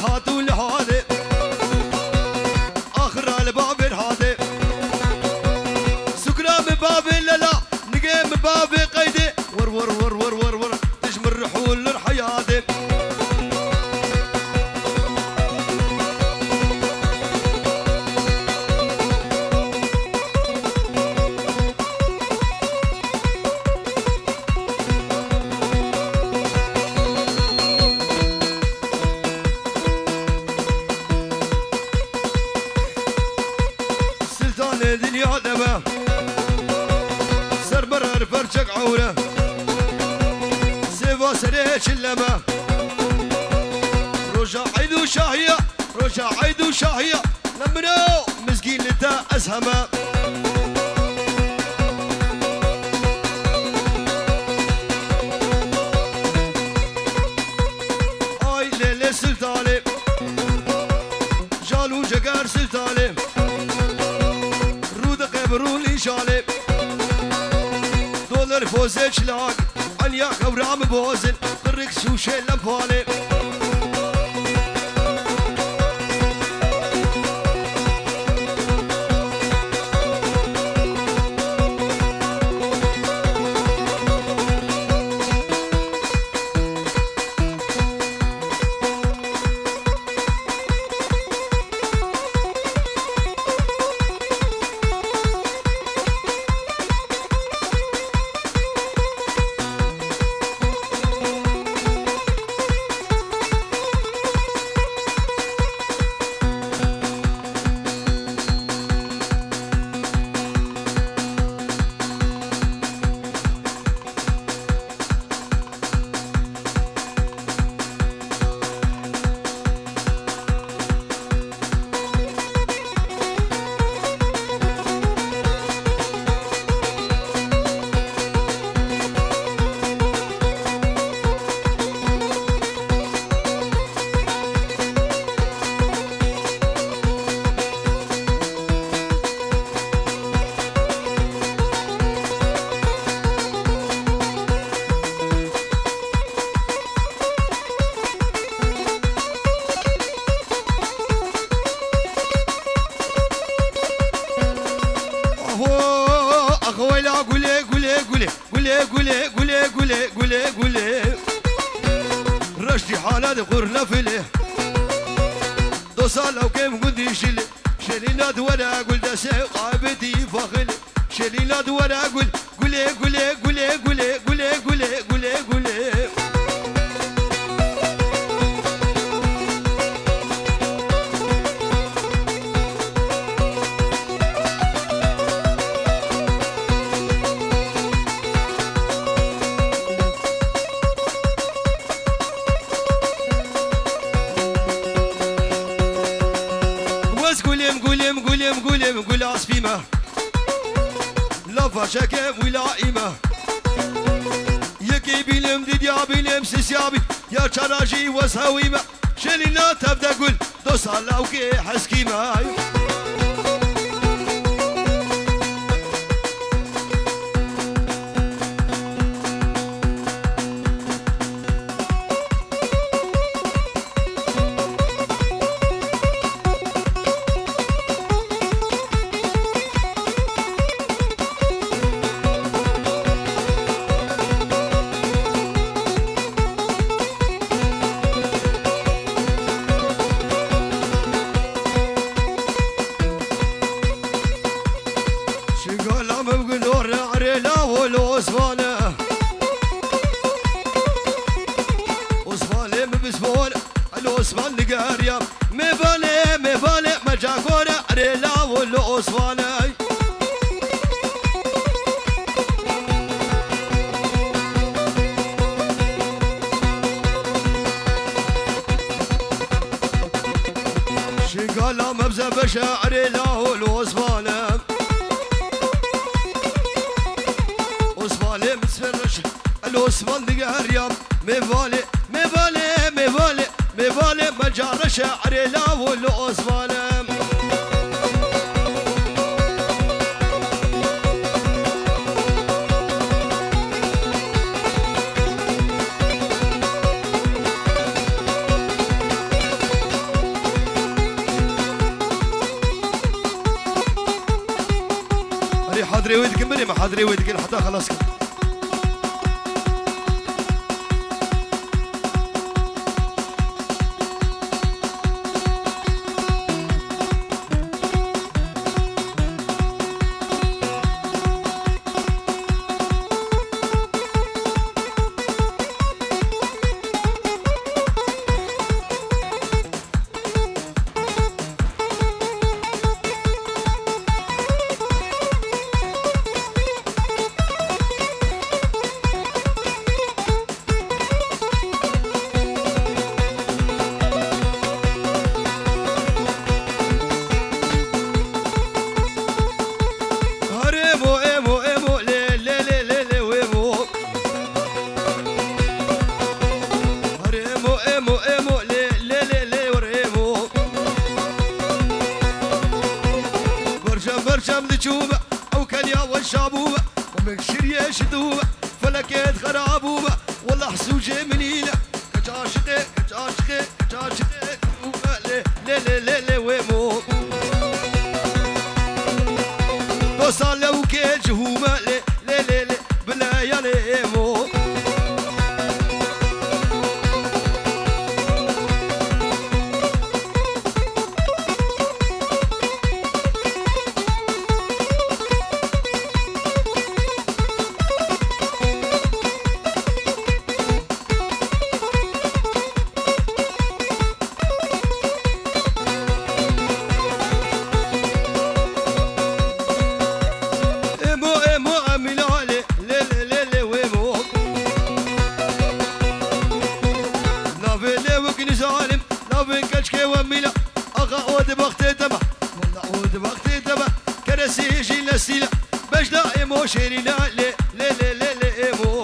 هاتوا لحالي آخر الباب الهادي سكرة من باب لا نقي من باب قيدي ور ور ور ور ور ور تجمر رحول الحيادي دنيا دمه سربرر فرجك عوره سيفا سريش اللمه رجع عيدو شاهيه رجع عيدو شاهيه لمنو مسكين لتا اسهمه اي ليلة سلطاني جالو جقار سلطاني برولي شالب دولار فوزي شلاق عليا خورام بوزن قرق سوشي لمفالب قولي رشدي حالات قرنا فيلي دوصال لو كيف قدي شلي شلينا دورا قول دسي قابتي فخلي شلينا دورا قولي قول عصفيمة لا فاشاكم ولا إيمة يكي بيلم ديديا بيلم سيسيابي يا شراجي وسهويمة شلينا تبدا قول دوصال لوكي حسكيمة الأسفل لقاريا ميفالي مجاكورة ريلا والأسفالي شقالا مبزة بشا ريلا والأسفالي أسفالي متسفرش الأسفل لقاريا ميفالي مجار شعري لا والأسفالي حضري ودك مريم حضري ودك حتى خلاص او كان يا والشابوبه ومكشر يا شدوبه فلكيت خرابوبه والله حسوجي منينه كتعشقي كتعشقي كتعشقي لي لي لي لي ويمو توصل لو كيت جهومه لي لي لي لي بلا يا ليمو شيرينا لي لي لي لي لي مو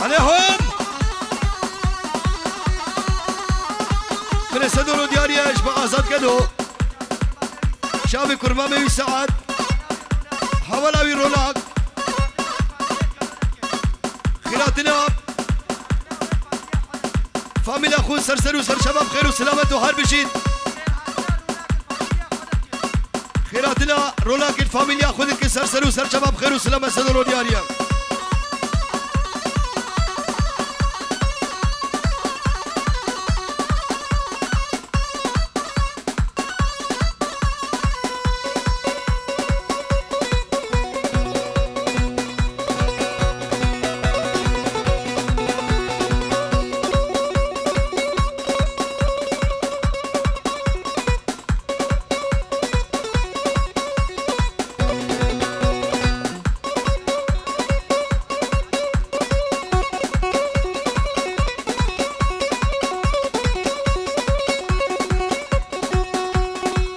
عليهم من سدور دياريا اشبع ازاد كدو شابي كرمامي وسعد حولاوي رولاك خيراتنا فاميل اخو سرسر وسر شباب خير وسلامة وهار بشيد خيراتنا رولاك الفاميل ياخذك سرسر وسر شباب خير وسلامة سدور دياريا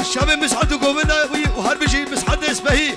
الشاب مسعد وقومنا وهربشي مسعد اسمهي